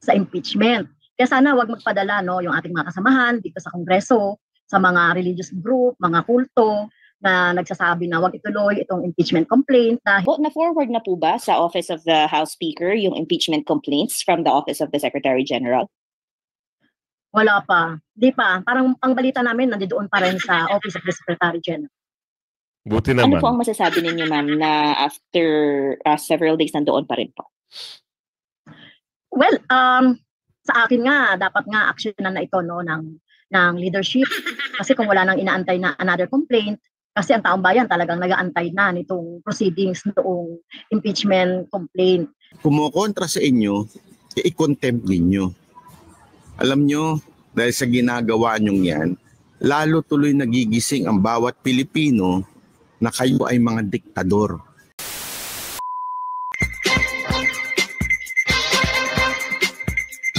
sa impeachment. Kaya sana wag magpadala no, yung ating mga kasamahan dito sa Kongreso, sa mga religious group, mga kulto, na nagsasabi na wag ituloy itong impeachment complaint. Na-forward na po ba sa Office of the House Speaker yung impeachment complaints from the Office of the Secretary General? Wala pa. Di pa. Parang ang balita namin nandoon pa rin sa Office of the Secretary General. Buti naman. Ano po ang masasabi ninyo, ma'am, na after several days nandoon pa rin po? Well, sa akin nga, dapat nga aksyonan na ito no, ng leadership. Kasi kung wala nang inaantay na another complaint, kasi ang taong bayan talagang nag-aantay na nitong proceedings noong impeachment complaint. Kumukontra sa inyo, i-contempt ninyo. Alam nyo, dahil sa ginagawa nyong yan, lalo tuloy nagigising ang bawat Pilipino na kayo ay mga diktador.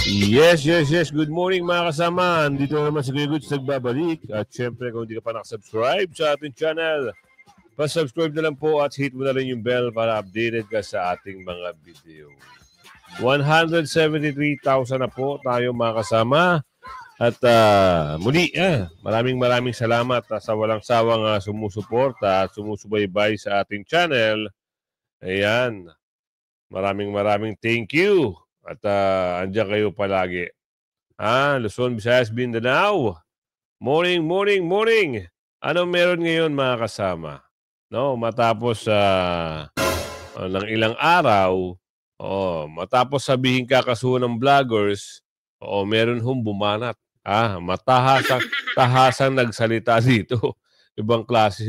Yes. Good morning mga kasama. Dito naman si Kuya Goods nagbabalik. At syempre kung hindi ka pa nakasubscribe sa ating channel, pa-subscribe na lang po at hit mo na rin yung bell para updated ka sa ating mga video. 173,000 na po tayo mga kasama. At muli, maraming salamat sa walang sawang sumusuporta at sumusubaybay sa ating channel. Ayan. Maraming thank you. At andyan kayo palagi. Luzon, Visayas, Mindanao. Morning. Anong meron ngayon mga kasama? No, matapos ng ilang araw, matapos sabihin kakasuhan ng vloggers, meron hong bumanat. Tahasang nagsalita dito. Ibang klase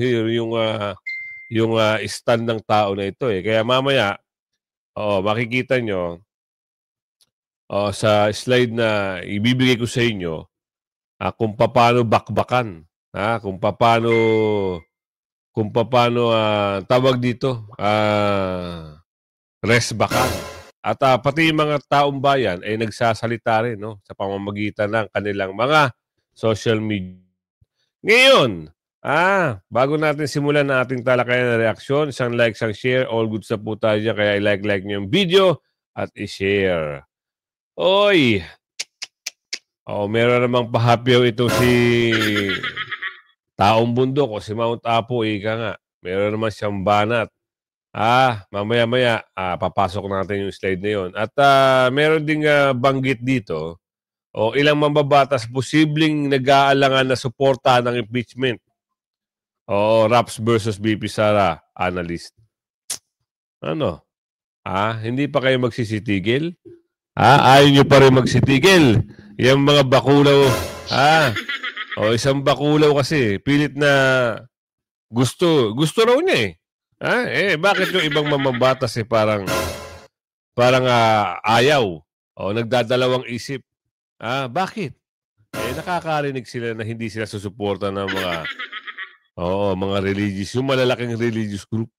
yung stand ng tao na ito eh. Kaya mamaya, makikita nyo, sa slide na ibibigay ko sa inyo, kung paano bakbakan, kung paano tawag dito, resbakan. At pati yung mga taong bayan ay nagsasalita rin no, sa pamamagitan ng kanilang mga social media. Ngayon, bago natin simulan na ating talakayan na reaksyon, isang like, isang share, all good sa po tayo dyan, kaya i-like nyo yung video at i-share. Oy! Meron namang pahapyaw ito si Taong Bundok o si Mount Apo, ika nga. Meron naman siyang banat. Mamaya-maya, papasok natin yung slide na yun. At meron ding banggit dito, ilang mambabatas posibleng nag-aalangan na suporta ng impeachment. Raps versus BP Sara, analyst. Ano? Hindi pa kayo magsisitigil? Ayaw nyo pa rin magsitigil. Yung mga bakulaw, isang bakulaw kasi, pilit na gusto raw niya eh. Bakit yung ibang mamabatas parang ayaw o nagdadalawang isip? Bakit? Nakakarinig sila na hindi sila susuporta ng mga religious, yung malalaking religious group.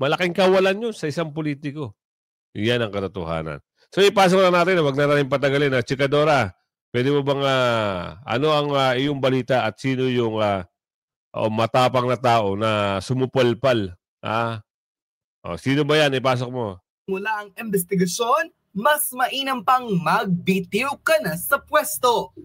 Malaking kawalan yun sa isang politiko. Yan ang katotohanan. So ipasok na natin, wag na natin patagalin. Chikadora, pwede mo bang ano ang iyong balita at sino yung matapang na tao na sumupalpal? Sino ba yan? Ipasok mo. Mula ang investigasyon, mas mainam pang magbitiw ka na sa pwesto.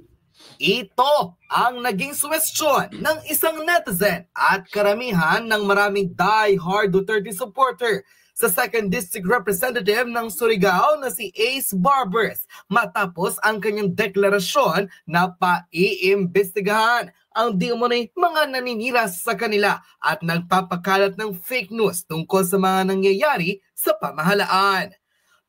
Ito ang naging suwestyon ng isang netizen at karamihan ng maraming die-hard Duterte supporter sa 2nd District Representative ng Surigao na si Ace Barbers matapos ang kanyang deklarasyon na paiimbestigahan ang di umunay mga naninira sa kanila at nagpapakalat ng fake news tungkol sa mga nangyayari sa pamahalaan.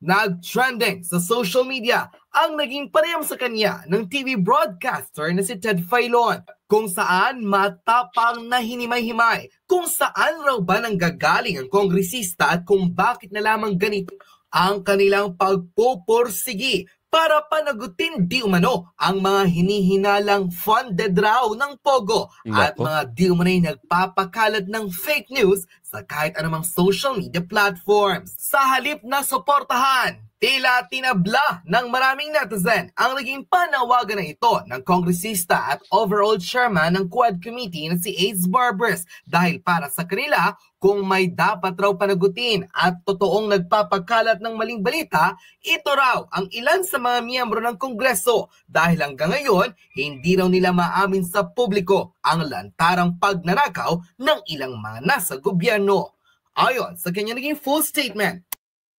Nag-trending sa social media ang naging panayam sa kanya ng TV broadcaster na si Ted Filon, kung saan matapang na hinimay-himay kung saan raw ba nanggagaling ang kongresista at kung bakit na lamang ganito ang kanilang pagpupursigi para panagutin di umano ang mga hinihinalang funded raw ng Pogo at mga di umanay nagpapakalat ng fake news sa kahit anumang social media platforms. Sa halip na suportahan, tila tinabla ng maraming netizen ang naging panawagan na ito ng kongresista at overall chairman ng Quad Committee na si Ace Barbers dahil para sa kanila, kung may dapat raw panagutin at totoong nagpapakalat ng maling balita, ito raw ang ilan sa mga miyembro ng Kongreso dahil hanggang ngayon, hindi raw nila maamin sa publiko ang lantarang pagnanakaw ng ilang mga nasa gobyerno. Ayon sa kanya naging full statement,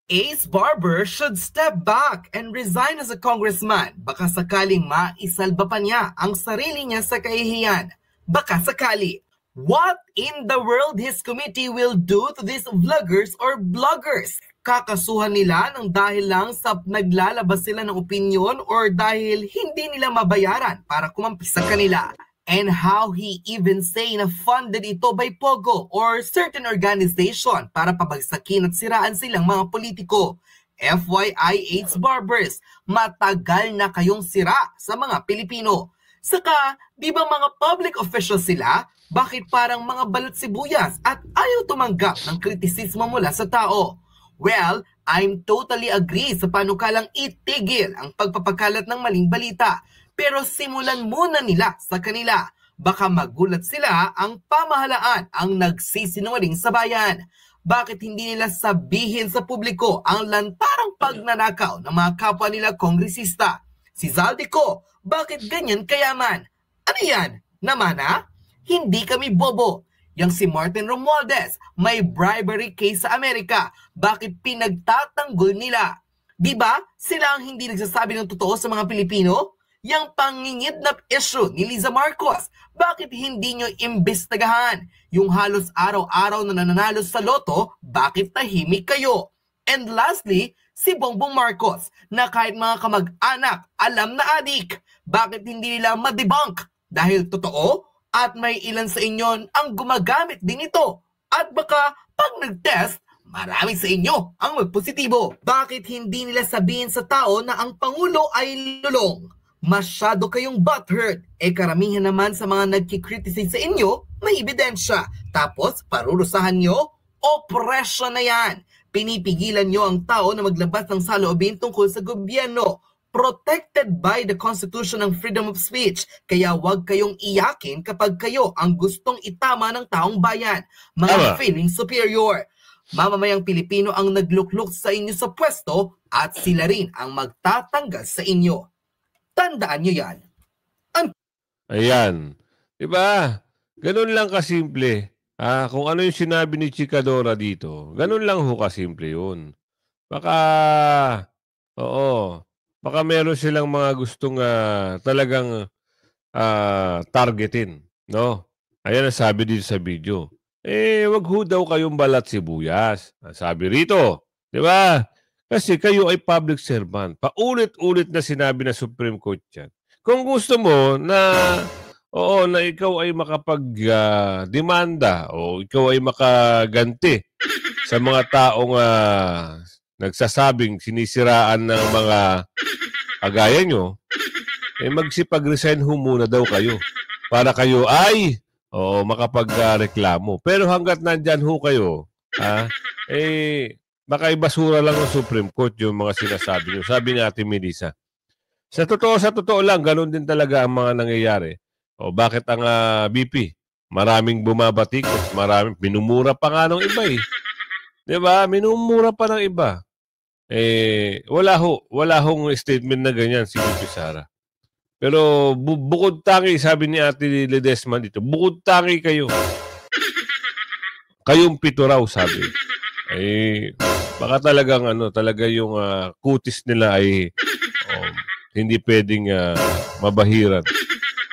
Ace Barber should step back and resign as a congressman. Baka sakaling maisalba pa niya ang sarili niya sa kahihiyan. Baka sakali. What in the world his committee will do to these vloggers or bloggers? Kakasuhan nila ng dahil lang sa naglalabas sila ng opinion or dahil hindi nila mabayaran para kumampi sa kanila? And how he even say na funded ito by Pogo or certain organization para pabagsakin at siraan silang mga politiko. FYI Ace Barbers, matagal na kayong sira sa mga Pilipino. Saka, di ba mga public officials sila? Bakit parang mga balat sibuyas at ayaw tumanggap ng kritisismo mula sa tao? Well, I'm totally agree sa panukalang itigil ang pagpapakalat ng maling balita. Pero simulan muna nila sa kanila. Baka magulat sila ang pamahalaan ang nagsisinungaling sa bayan. Bakit hindi nila sabihin sa publiko ang lantarang pagnanakaw ng mga kapwa nila kongresista? Si Zaldico, bakit ganyan kayaman? Ano yan? Namana? Hindi kami bobo. Yang si Martin Romualdez, may bribery case sa Amerika. Bakit pinagtatanggol nila? Diba sila ang hindi nagsasabi ng totoo sa mga Pilipino? Yang pangingidnap issue ni Liza Marcos, bakit hindi nyo imbestigahan? Yung halos araw-araw na nananalo sa loto, bakit tahimik kayo? And lastly, si Bongbong Marcos, na kahit mga kamag-anak alam na adik, bakit hindi nila ma-debunk? Dahil totoo at may ilan sa inyo ang gumagamit din ito. At baka pag nag-test, marami sa inyo ang magpositibo. Bakit hindi nila sabihin sa tao na ang Pangulo ay lulong? Masyado kayong butthurt. Karamihan naman sa mga nagkikriticize sa inyo, may ebidensya. Tapos, parurusahan nyo, opresyon na yan. Pinipigilan nyo ang tao na maglabas ng saloobin tungkol sa gobyerno. Protected by the Constitution ng freedom of speech. Kaya huwag kayong iyakin kapag kayo ang gustong itama ng taong bayan. Mga feeling superior. Mamamayang Pilipino ang naglukluk sa inyo sa pwesto at sila rin ang magtatanggal sa inyo. Tandaan nyo yan. Ayan. Diba? Ganun lang kasimple. Kung ano yung sinabi ni Chikadora dito, ganun lang ho kasimple yun. Baka, baka meron silang mga gustong talagang targetin. No? Ayan ang sabi dito sa video. Wag ho daw kayong balat sibuyas. Sabi rito. Diba? Kasi kayo ay public servant. Paulit-ulit na sinabi na Supreme Court yan. Kung gusto mo na, na ikaw ay makapag-demanda o ikaw ay makaganti sa mga taong nagsasabing sinisiraan ng mga kagaya nyo, magsipag-resign ho muna daw kayo para kayo ay makapag-reklamo. Pero hanggat nandyan ho kayo, baka ibasura lang ng Supreme Court yung mga sinasabi nyo. Sabi ni Ate Melissa. Sa totoo lang, ganun din talaga ang mga nangyayari. Bakit ang BP? Maraming bumabatik, maraming minumura pa nga ng iba eh. Diba? Minumura pa ng iba. Wala hong statement na ganyan si BP Sara. Pero bukod tangi, sabi ni Ate Ledesma dito, bukod tangi kayo. Kayong pito raw, sabi. Baka talagang talaga yung kutis nila ay hindi pwedeng mabahiran.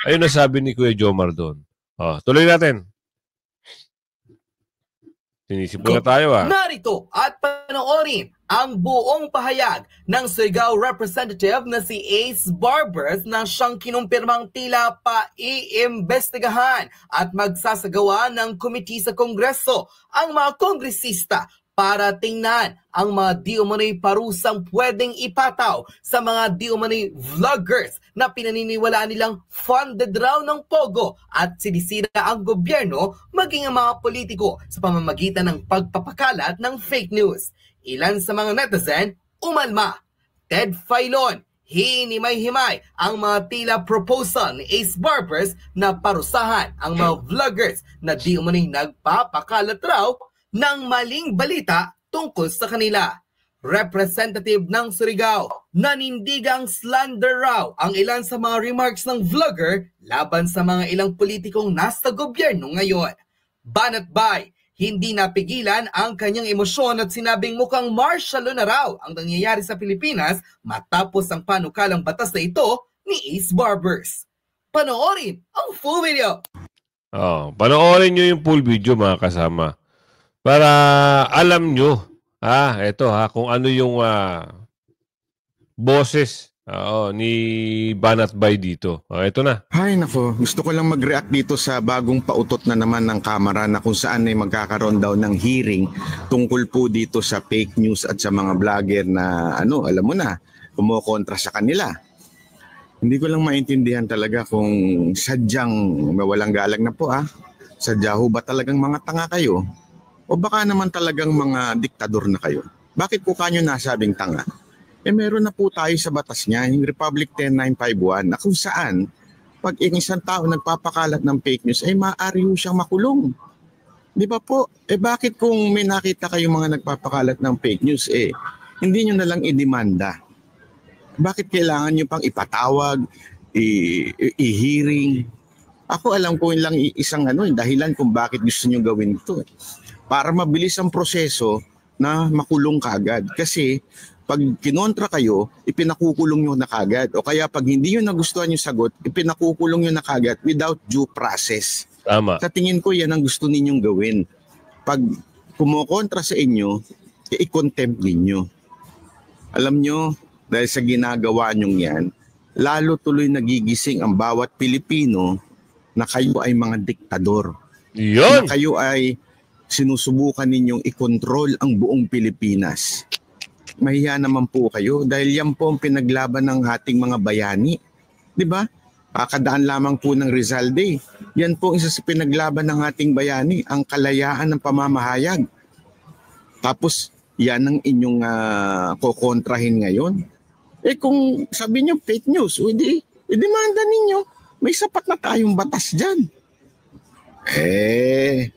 Ayun na sabi ni Kuya Jomar doon. Tuloy natin. Sinisip na tayo Narito at panoorin ang buong pahayag ng Surigao representative na si Ace Barbers na siyang kinumpirmang tila pa iimbestigahan at magsasagawa ng komite sa Kongreso ang mga kongresista para tingnan ang mga di-umano'y parusang pwedeng ipataw sa mga di-umano'y vloggers na pinaniniwalaan nilang funded raw ng Pogo at sinisira ang gobyerno maging ang mga politiko sa pamamagitan ng pagpapakalat ng fake news. Ilan sa mga netizen umalma. Ted Filon, hinimay-himay ang mga tila proposal ni Ace Barbers na parusahan ang mga vloggers na di umano'y nagpapakalat raw ng maling balita tungkol sa kanila. Representative ng Surigao, nanindigang slander raw ang ilan sa mga remarks ng vlogger laban sa mga ilang politikong nasa gobyerno ngayon. Banat-bay, hindi napigilan ang kanyang emosyon at sinabing mukhang martial law na raw ang nangyayari sa Pilipinas matapos ang panukalang batas na ito ni Ace Barbers. Panoorin ang full video. Panoorin nyo yung full video mga kasama. Para alam nyo, kung ano yung boses ni Banat Bay dito. Ito na. Hay nako, gusto ko lang mag-react dito sa bagong pautot na naman ng Kamara na kung saan ay magkakaroon daw ng hearing tungkol po dito sa fake news at sa mga vlogger na alam mo na, kumukontra sa kanila. Hindi ko lang maintindihan talaga kung sadyang mawalang galang na po Sadya ho ba talagang mga tanga kayo? O baka naman talagang mga diktador na kayo? Bakit po kanyo nasabing tanga? Meron na po tayo sa batas niya, yung Republic 10951, na kung saan, pag isang tao nagpapakalat ng fake news, ay maaari ho siyang makulong. Di ba po? Bakit kung may nakita kayong mga nagpapakalat ng fake news, hindi nyo na lang idemanda? Bakit kailangan nyo pang ipatawag, i-hearing? Ako alam ko lang isang dahilan kung bakit gusto nyo gawin ito. Para mabilis ang proseso na makulong kagad. Kasi pag kinontra kayo, ipinakukulong nyo na kagad. O kaya pag hindi nyo nagustuhan yung sagot, ipinakukulong nyo na kagad without due process. Tama. Sa tingin ko, yan ang gusto ninyong gawin. Pag kumukontra sa inyo, i-contempt ninyo. Alam nyo, dahil sa ginagawa nyong yan, lalo tuloy nagigising ang bawat Pilipino na kayo ay mga diktador. Yun! Na kayo ay sinusubukan ninyong i-control ang buong Pilipinas. Mahiya naman po kayo dahil yan po ang pinaglaban ng ating mga bayani. Di ba? Kakadaan lamang po ng Rizal Day. Yan po isa sa pinaglaban ng ating bayani, ang kalayaan ng pamamahayag. Tapos yan ang inyong kokontrahin ngayon. Kung sabi nyo fake news, i-demanda ninyo. May sapat na tayong batas dyan.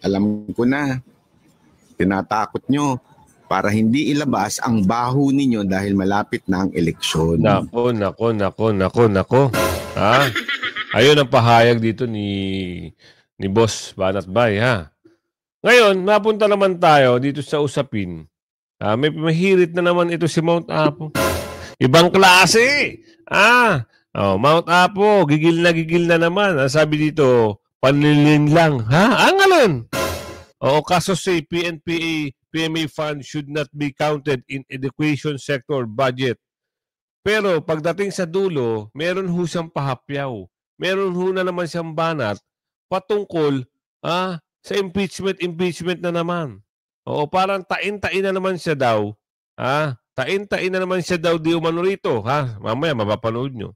Alam ko na. Tinatakot nyo para hindi ilabas ang baho ninyo dahil malapit na ang eleksyon. Nako. Ayun ang pahayag dito ni Boss Banat Bay, Ngayon, napunta naman tayo dito sa usapin. May mahirit na naman ito si Mount Apo. Ibang klase. Mount Apo, gigil na naman. Sabi dito, panlilin lang. Ang alin? Kaso say PMA fund should not be counted in education sector budget. Pero pagdating sa dulo, meron ho siyang pahapyaw. Meron ho na naman siyang banat patungkol sa impeachment na naman. Parang tain-tain na naman siya daw. Tain-tain na naman siya daw di umano rito. Mamaya mapapanood nyo.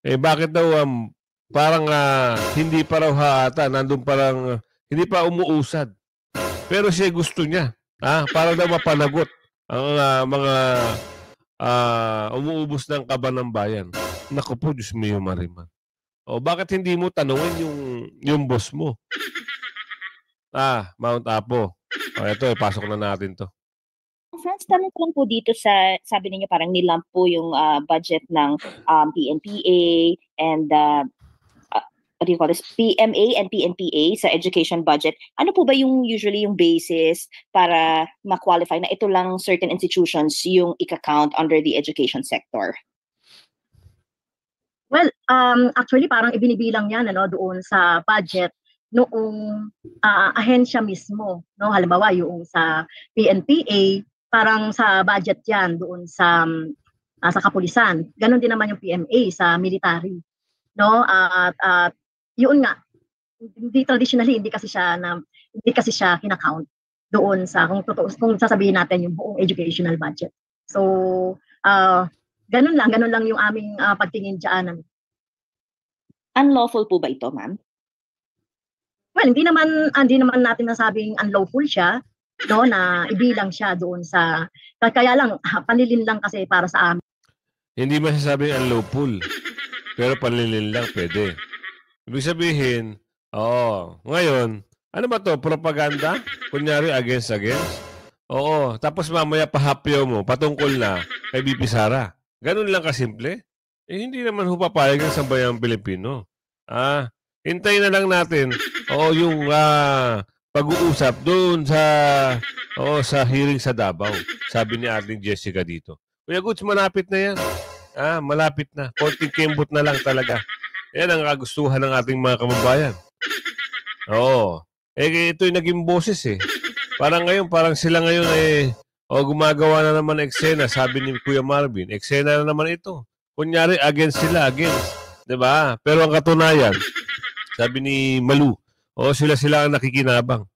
Bakit daw parang hindi pa raw nandun parang hindi pa umuusad. Pero siya gusto niya. Para daw mapanagot ang mga umuubos ng kaba ng bayan. Naku po, Diyos mio Mariman. Bakit hindi mo tanungin yung boss mo? Mount Apo. Ito, pasok na natin to. Friends, tanong ko lang po dito sa, sabi ninyo parang nilamp po yung budget ng PNPA and what do you call this? PMA and PNPA sa education budget. Ano po ba usually yung basis para ma-qualify na ito lang certain institutions yung ika-count under the education sector? Well, actually parang ibinibilang yan doon sa budget noong ahensya mismo, no? Halimbawa yung sa PNPA, parang sa budget yan doon sa kapulisan. Ganon din naman yung PMA sa military, no? At yun nga, hindi traditionally hindi kasi siya kina-count. doon sa kung sasabihin natin yung buong educational budget. So ganun lang yung aming pagtingin diyan. Unlawful po ba ito, ma'am? Well, hindi naman natin nasabing unlawful siya, no, na ibilang siya doon sa kaya lang panlilin lang kasi para sa amin. Hindi masasabing unlawful. Pero panlilin lang pwede. Ibig sabihin, ngayon, ano ba to? Propaganda? Kunyari, against? Oo. Tapos mamaya pahapyo mo, patungkol na kay BP Sara. Ganun lang kasimple. Hindi naman papayag ng sambayang Pilipino. Hintayin na lang natin yung pag-uusap doon sa hearing sa Davao. Sabi ni ating Jessica dito. Kuya Goods, malapit na yan. Malapit na. Konting kembot na lang talaga. Yan ang kagustuhan ng ating mga kababayan. Oo. Ito'y naging boses eh. Parang sila ngayon gumagawa na naman eksena, sabi ni Kuya Marvin. Eksena na naman ito. Kunyari, against sila. Diba? Pero ang katunayan, sabi ni Malu, sila ang nakikinabang.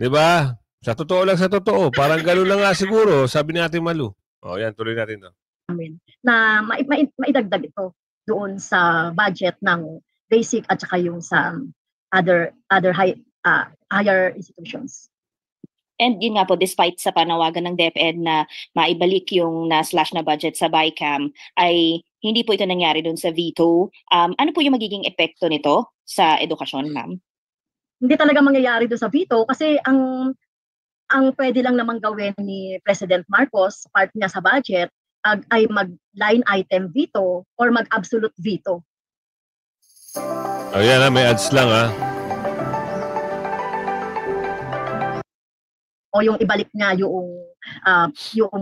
Diba? Sa totoo, parang gano'n lang nga siguro, sabi ni Ate Malu. Yan, tuloy natin to. Na maidagdag ito doon sa budget ng basic at saka yung sa other higher institutions. And yun nga po, despite sa panawagan ng DepEd na maibalik yung na-slash na budget sa BICAM, ay hindi po ito nangyari doon sa veto. Ano po yung magiging epekto nito sa edukasyon, ma'am? Hindi talaga mangyayari doon sa veto kasi ang pwede lang namang gawin ni President Marcos, part niya sa budget, ay mag-line item veto or mag-absolute veto. Yan may ads lang O yung ibalik niya yung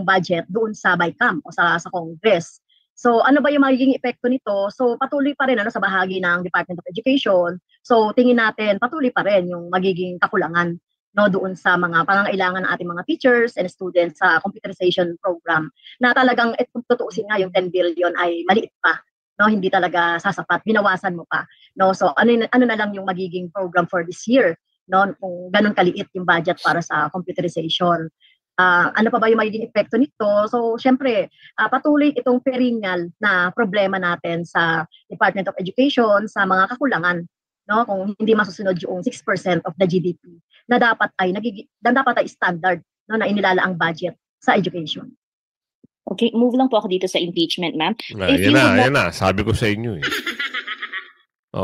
budget doon sa BICAM o sa Congress. So ano ba yung magiging epekto nito? So patuloy pa rin sa bahagi ng Department of Education. So tingin natin patuloy pa rin yung magiging kakulangan doon sa mga pangangailangan ng ating mga teachers and students sa computerization program na talagang kung tutuusin nga yung 10 billion ay maliit pa. Hindi talaga sasapat, binawasan mo pa. So ano na lang yung magiging program for this year? Kung ganun kaliit yung budget para sa computerization. Ano pa ba yung magiging epekto nito? So, syempre, patuloy itong perennial na problema natin sa Department of Education sa mga kakulangan. Kung hindi masusunod yung 6% of the GDP na dapat ay standard na inilalaang budget sa education. Okay, move lang po ako dito sa impeachment, ma'am. Yan na. Sabi ko sa inyo eh.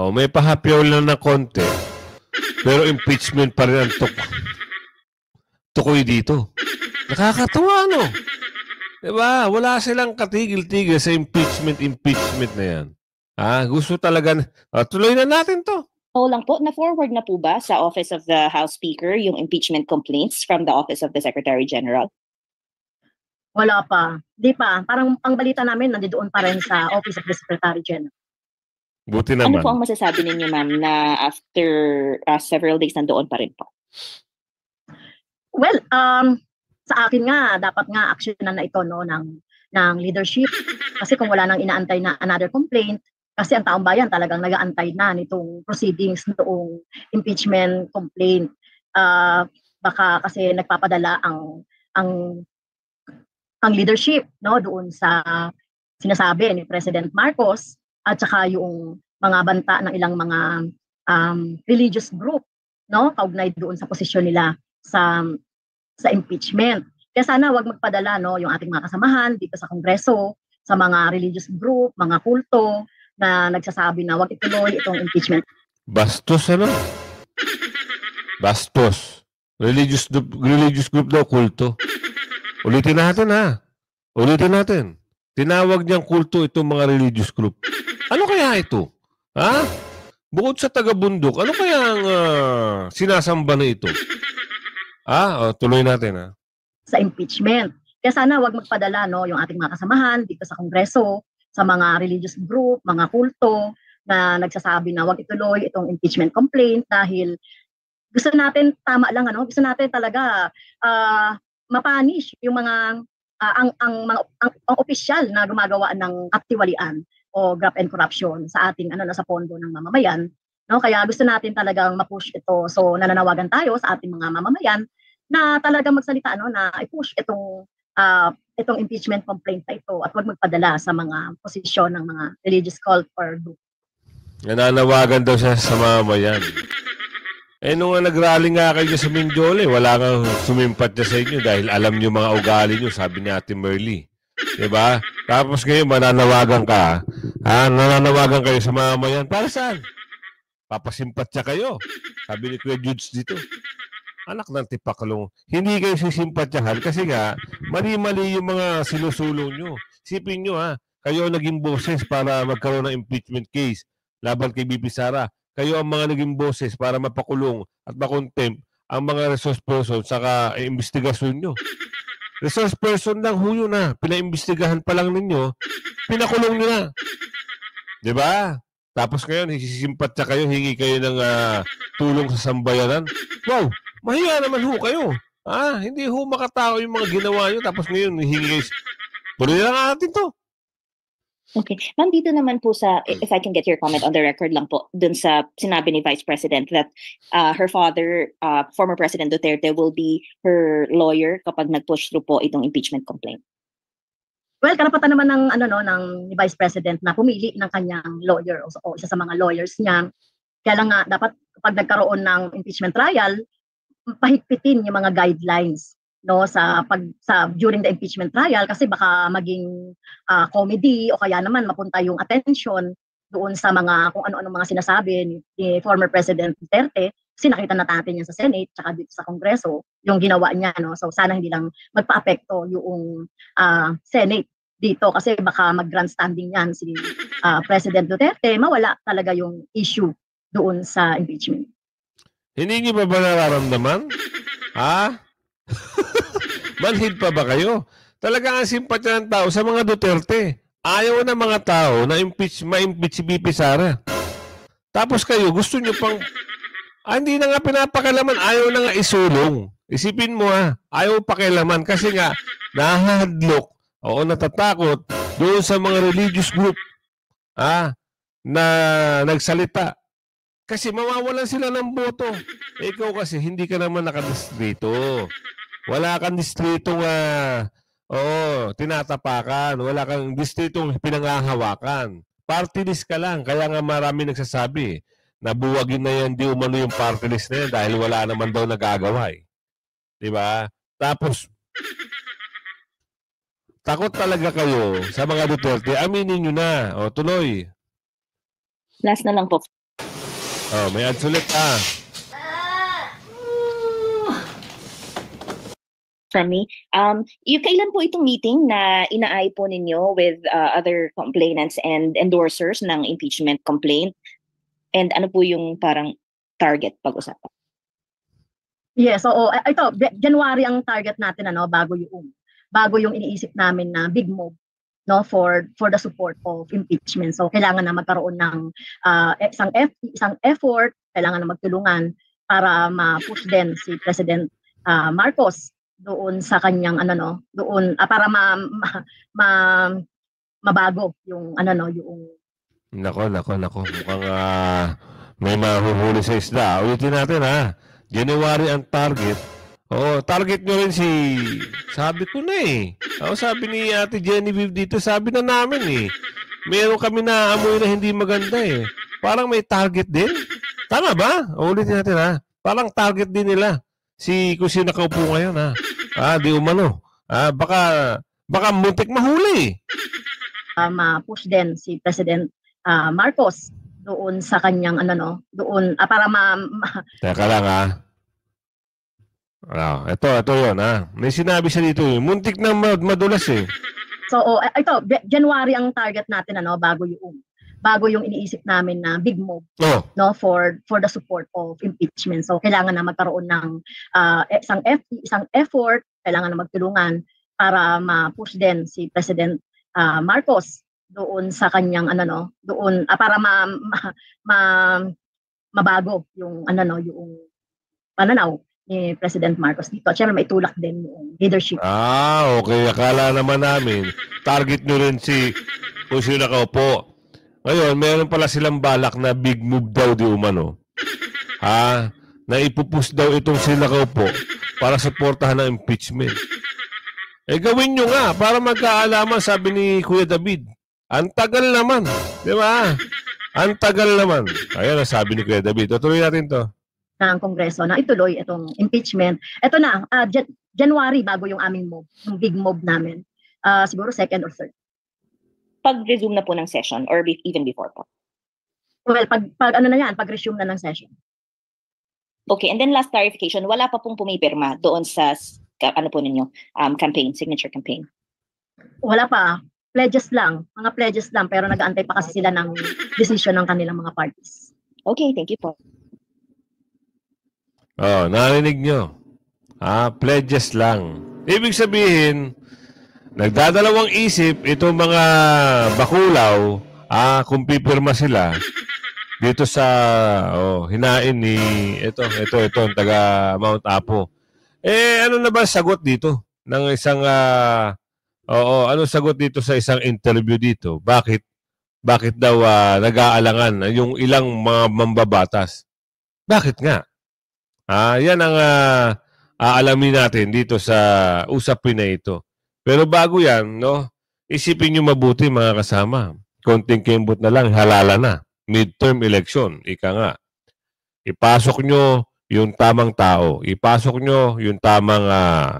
May pahapyaw lang na konti. Pero impeachment pa rin ang tukoy dito. Nakakatawa, no? Diba? Wala silang katigil-tigil sa impeachment na yan. Gusto talaga. Tuloy na natin to. Lang po, na-forward na po ba sa Office of the House Speaker yung impeachment complaints from the Office of the Secretary General? Wala pa. Di pa. Parang ang balita namin nandoon pa rin sa Office of the Secretary General. Buti naman. Ano po ang masasabi ninyo, ma'am, na after several days nandoon pa rin po? Well, sa akin nga, dapat nga aksyonan na ito ng leadership. Kasi kung wala nang inaantay na another complaint, kasi ang taong bayan talagang nag-aantay na nitong proceedings noong impeachment complaint. Baka kasi nagpapadala ang leadership doon sa sinasabi ni President Marcos at saka yung mga banta ng ilang mga religious group kaugnay doon sa posisyon nila sa impeachment. Kaya sana wag magpadala yung ating mga kasamahan dito sa Kongreso sa mga religious group, mga kulto na nagsasabi na wag ituloy itong impeachment. Bastos Bastos. Religious group daw, kulto. Ulitin natin. Tinawag niyang kulto itong mga religious group. Ano kaya ito? Bukod sa taga-bundok, ano kaya ang sinasamba na ito? Tuloy natin. Sa impeachment. Kaya sana wag magpadala yung ating mga kasamahan dito sa Kongreso, sa mga religious group, mga kulto na nagsasabi na wag ituloy itong impeachment complaint dahil gusto natin gusto natin talaga mapanish yung mga ang opisyal na gumagawa ng katiwalian o graft and corruption sa ating sa pondo ng mamamayan. Kaya gusto natin talagang ma-push ito. So nananawagan tayo sa ating mga mamamayan na talagang magsalita na i-push itong impeachment complaint na ito at huwag magpadala sa mga posisyon ng mga religious cult or group. Nananawagan daw siya sa mamayan. Nung nag-rally nga kayo sa Mindole, wala kang sumimpat niya sa inyo dahil alam niyo mga ugali niyo, sabi ni Ate Merly. Diba? Tapos ngayon, mananawagan ka. Nananawagan kayo sa mamayan. Para saan? Papasimpat siya kayo. Sabi ni Kuya Judes dito. Anak ng tipaklong. Hindi kayo sisimpatyahan kasi nga, mali-mali yung mga sinusulong nyo. Sipin nyo kayo naging boses para magkaroon ng impeachment case laban kay BP Sara. Kayo ang mga naging boses para mapakulong at makontempt ang mga resource person saka investigasyon nyo. Resource person lang huyo na. Pinaimbestigahan pa lang ninyo, pinakulong nyo na. Diba? Tapos ngayon, sisimpatya kayo, hingi kayo ng tulong sa sambayanan. Wow! Mahiya naman ho kayo. Hindi ho makatao yung mga ginawa nyo. Tapos ngayon, hingi kayo. Tuloy lang natin to. Okay. Ma'am, dito naman po sa, if I can get your comment on the record lang po, dun sa sinabi ni Vice President that her father, former President Duterte, will be her lawyer kapag nag-push through po itong impeachment complaint. Well, karapatan naman ng Vice President na pumili ng kanyang lawyer o isa sa mga lawyers niya. Kaya lang nga, dapat kapag nagkaroon ng impeachment trial, pahigpitin yung mga guidelines during the impeachment trial kasi baka maging comedy o kaya naman mapunta yung attention doon sa mga kung ano-ano mga sinasabi ni former President Duterte kasi nakita na natin yan sa Senate tsaka dito sa Kongreso yung ginawa niya so sana hindi lang magpa-apekto yung Senate dito kasi baka mag-grandstanding yan si President Duterte mawala talaga yung issue doon sa impeachment. Hindi niyo ba nararamdaman? Manhid pa ba kayo? Talaga ang simpatya ng tao sa mga Duterte. Ayaw na mga tao na ma-impeach si BP Sara. Tapos kayo, gusto nyo pang... hindi na nga pinapakalaman. Ayaw na nga isulong. Isipin mo ayaw pakialaman kasi nga nahahadlok o natatakot doon sa mga religious group na nagsalita. Kasi mawawalan sila ng boto. Ikaw kasi hindi ka naman nakadistrito. Wala kang distritong tinatapakan. Wala kang distritong pinangahawakan. Party list ka lang. Kaya nga marami nagsasabi na buwagin na yan, di umano yung party list na yan dahil wala naman daw nagagawa. Diba? Tapos, takot talaga kayo sa mga Duterte. Aminin nyo na. Tuloy. Last na lang po. May ads ulit From me. Kailan po itong meeting na inaay po ninyo with other complainants and endorsers ng impeachment complaint? And ano po yung parang target pag-usapan? Yes, ito, January ang target natin bago yung iniisip namin na big move for the support of impeachment. So kailangan na magkaroon ng isang effort, kailangan na magtulungan para ma-push din si President Marcos doon sa kanyang para mabago yung yung Nako. Mukhang may mahuhuli sa isda. Ulitin natin January ang target. Target nyo rin sabi ko na sabi ni Ate Genevieve dito, sabi na namin meron kami na amoy na hindi maganda Parang may target din. Tama ba? Ulitin natin Parang target din nila. Kung sino nakaupo ngayon di umano. Baka muntik mahuli. Ma-push din si President Marcos doon sa kanyang para Teka lang ito yun May sinabi siya dito muntik na madulas So ito January ang target natin bago yung iniisip namin na big move for the support of impeachment. So kailangan na magkaroon ng isang effort, kailangan na magtulungan para ma-push din si President Marcos doon sa kanyang para mabago yung yung pananaw ni President Marcos dito. At syempre may tulak din yung leadership. Okay. Akala naman namin target nyo rin kung sino nakaupo. Ngayon, meron pala silang balak na big move daw di umano. Na ipupush daw itong sila kaupo para suportahan ng impeachment. Gawin nyo nga para magkaalaman, sabi ni Kuya David. Ang tagal naman. Di ba? Ang tagal naman. Ayan ang sabi ni Kuya David. Tutuloy natin to. Ng Kongreso na ituloy itong impeachment. Ito na, January bago yung aming move, yung big move namin. Siguro second or third. Pag-resume na po ng session or even before po? Well, pag-resume na ng session. Okay, and then last clarification, wala pa pong pumipirma doon sa campaign, signature campaign? Wala pa. Pledges lang. Mga pledges lang. Pero nag-aantay pa kasi sila ng decision ng kanilang mga parties. Okay, thank you po. Narinig nyo. Pledges lang. Ibig sabihin, nagdadalawang isip itong mga bakulaw, kung pipirma sila dito sa hinain ni ito ang taga Mount Apo. Ano na ba sagot dito ng isang ano sagot dito sa isang interview dito? Bakit daw nag-aalangan yung ilang mga mambabatas? Bakit nga? Yan ang aalamin natin dito sa usapin na ito. Pero bago yan, isipin nyo mabuti mga kasama. Konting kembot na lang, halala na. Midterm election, ika nga. Ipasok nyo yung tamang tao. Ipasok nyo yung tamang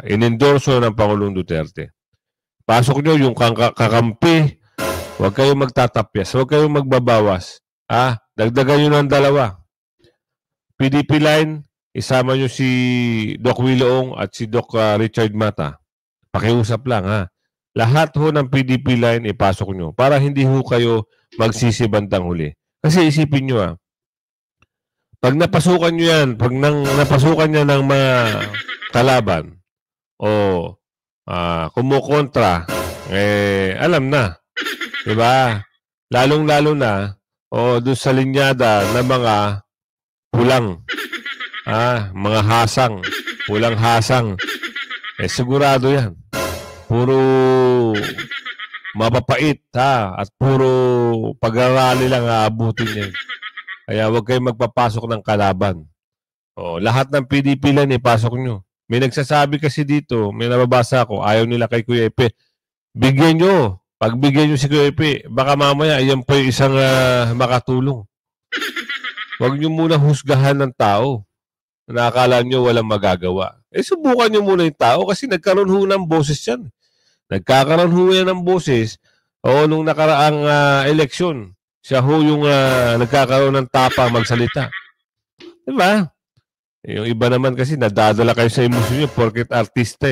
inendorso ng Pangulong Duterte. Pasok nyo yung kakampi. Huwag kayong magtatapyas. Huwag kayong magbabawas. Dagdagan nyo ng 2. PDP line, isama nyo si Doc Willoong at si Doc Richard Mata. Pakiusap lang Lahat ho ng PDP line ipasok nyo para hindi ho kayo magsisibantang huli. Kasi isipin nyo pag napasukan nyo yan, pag napasukan nyo ng mga kalaban o kumukontra, alam na. Diba? Lalong-lalo na doon sa linyada ng mga pulang. Mga hasang. Pulang hasang. Sigurado yan. Puro mapapait at puro pag-arali lang aabutin yan. Kaya huwag kayong magpapasok ng kalaban. Lahat ng PDP lang ipasok nyo. May nagsasabi kasi dito, may nababasa ako, ayaw nila kay Kuya Epe. Bigyan nyo. Pagbigyan nyo si Kuya Epe, baka mamaya iyan pa yung isang makatulong. Huwag nyo muna husgahan ng tao. Nakakala nyo walang magagawa. Subukan nyo muna yung tao kasi nagkaroon ho ng boses yan. Nagkakaroon ho yan ng boses nung nakaraang eleksyon. Siya ho yung nagkakaroon ng tapang magsalita. Diba? Yung iba naman kasi nadadala kayo sa emosyon nyo porket artista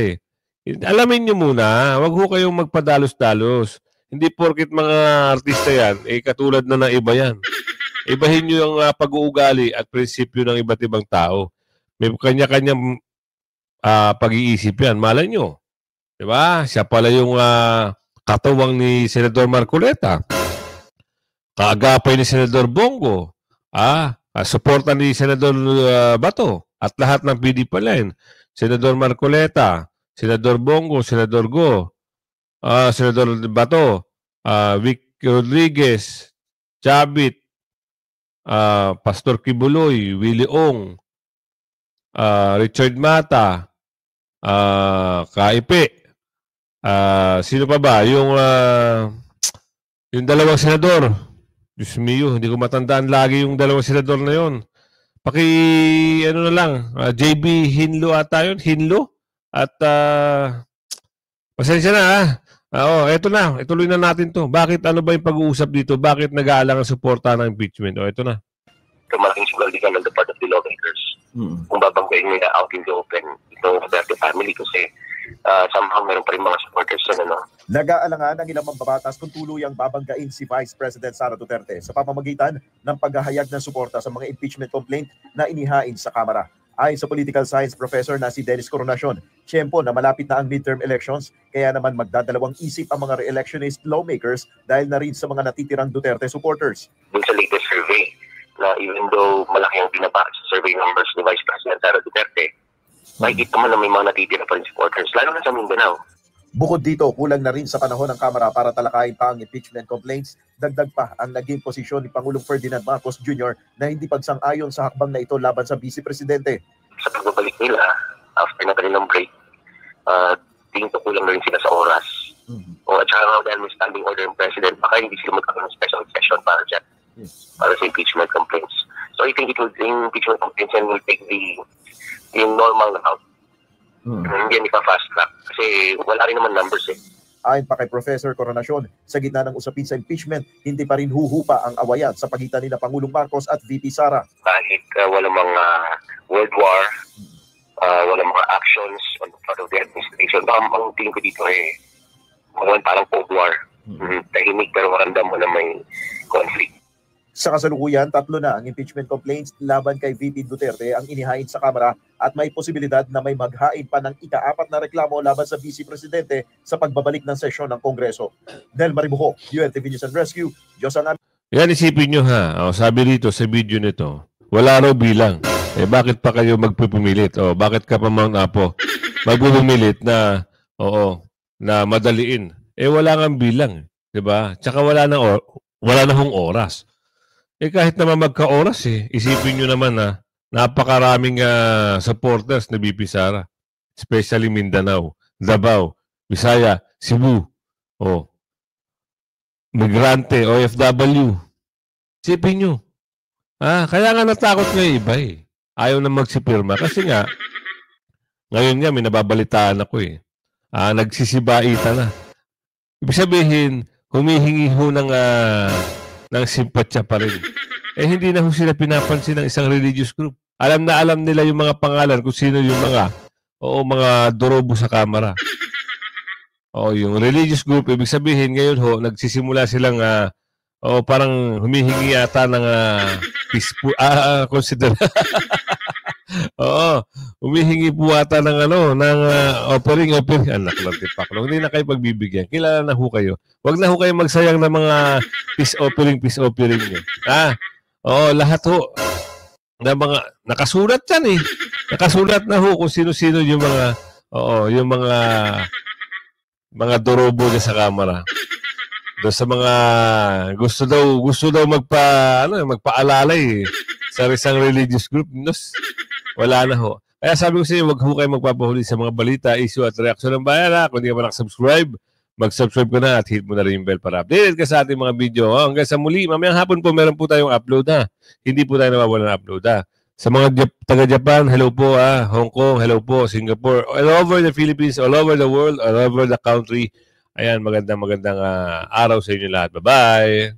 Alamin nyo muna, wag ho kayong magpadalos-dalos. Hindi porket mga artista yan, katulad na ng iba yan. Ibahin nyo yung pag-uugali at prinsipyo ng iba't ibang tao. May kanya-kanyang pag-iisip yan. Malay nyo. Diba? Siya pala yung katuwang ni Senador Marcoleta. Kaagapay ni Senador Bongo. Suporta ni Senador Bato. At lahat ng PDP line. Senador Marcoleta, Senador Bongo, Senador Go, Senador Bato, Vic Rodriguez, Chabit, Pastor Kibuloy, Willie Ong, Richard Mata, Kaipe, sino pa ba? Yung dalawang senador. Diyos mio, hindi ko matandaan lagi yung dalawang senador na yon. Ano na lang, JB Hinlo ata yun, Hinlo. At pasensya na eto na, ituloy na natin to. Bakit ano ba yung pag-uusap dito? Bakit nag-aalang ang suporta ng impeachment? Ito na. Tumating siguro din on the part of the lawmakers. Kung babanggain nila out in the open itong Duterte family kasi somehow meron pa rin mga supporters na Nag-aalangan ang ilang mambabatas kung tuluyang babanggain si Vice President Sara Duterte sa pamamagitan ng paghahayag ng suporta sa mga impeachment complaint na inihain sa Kamara. Ayon sa political science professor na si Dennis Coronacion, tiyempo na malapit na ang midterm elections, kaya naman magdadalawang isip ang mga re-electionist lawmakers dahil na rin sa mga natitirang Duterte supporters. Dun sa latest survey, na even though malaki ang binaba sa survey numbers ni Vice President Sara Duterte, makikita man na may mga natitira pa rin supporters, lalo na sa Mindanao. Bukod dito, kulang na rin sa panahon ng Kamara para talakayin pa ang impeachment complaints. Dagdag pa ang naging posisyon ni Pangulong Ferdinand Marcos Jr. na hindi pagsang-ayon sa hakbang na ito laban sa Vice Presidente. Sa pagbabalik nila, after na kanilang break, tingin ko kulang na rin sila sa oras. O at saka dahil may standing order ng President, baka hindi sila magkakaroon ng special session para dyan, para sa impeachment complaints. So I think impeachment complaints and will take yung normal route. Hindi yan ipa-fast track kasi wala rin naman numbers eh. Ayon pa kay Professor Coronacion, sa gitna ng usapin sa impeachment, hindi pa rin huhupa ang awayan sa pagitan nila Pangulong Marcos at VP Sara. Kahit walang mga World War, walang mga actions on the part of the administration, ang tingin ko dito parang Cold War. Tahimik pero maramdam mo na may conflict. Sa kasalukuyan, 3 na ang impeachment complaints laban kay VP Duterte ang inihain sa Kamara at may posibilidad na may maghain pa ng ika-4 na reklamo laban sa Vice Presidente sa pagbabalik ng sesyon ng Kongreso. Del Maribujo, UNTV News and Rescue, Diyos ang amin. Yan, isipin nyo ha. Sabi dito sa video nito, wala raw bilang. Bakit pa kayo magpupumilit? Bakit ka pa Mount Apo magpupumilit na, na madaliin? Wala nga bilang. Diba? Tsaka wala na hong oras. Kahit naman magka-oras isipin nyo naman na napakaraming supporters na VP Sara. Especially Mindanao, Davao, Visaya, Cebu, migrante, OFW. Isipin nyo. Kaya nga natakot nga iba Ayaw na magsipirma. Kasi nga, ngayon nga may nababalitaan ako nagsisibaita na. Ibig sabihin, humihingi ho ng simpatya pa rin. Hindi na ho sila pinapansin ng isang religious group. Alam na alam nila yung mga pangalan kung sino yung mga dorobo sa Kamara. Yung religious group, ibig sabihin ngayon nagsisimula silang parang humihingi yata ng peaceful, consider. Humihingi po ata ng offering. Anak ng tipaklo. Hindi na kayo pagbibigyan. Kilala na ho kayo. Huwag na ho kayo magsayang ng mga peace offering nyo. Lahat ho na mga nakasulat yan Nakasulat na ho kung sino-sino yung mga dorobo niya sa Kamara. Doon sa mga gusto daw magpaalalay sa isang religious group. Wala na ho. Kaya sabi ko sa inyo, wag ho kayo magpapahuli sa mga balita, issue at reaksyon ng bayan. Kung hindi ka pa nakasubscribe, mag-subscribe ka na at hit mo na rin yung bell para updated ka sa ating mga video. Hanggang sa muli, mamayang hapon po, meron po tayong upload Hindi po tayo nawawala ng upload Sa mga taga-Japan, hello po Hong Kong, hello po, Singapore, all over the Philippines, all over the world, all over the country. Ayan, magandang araw sa inyo lahat. Bye-bye!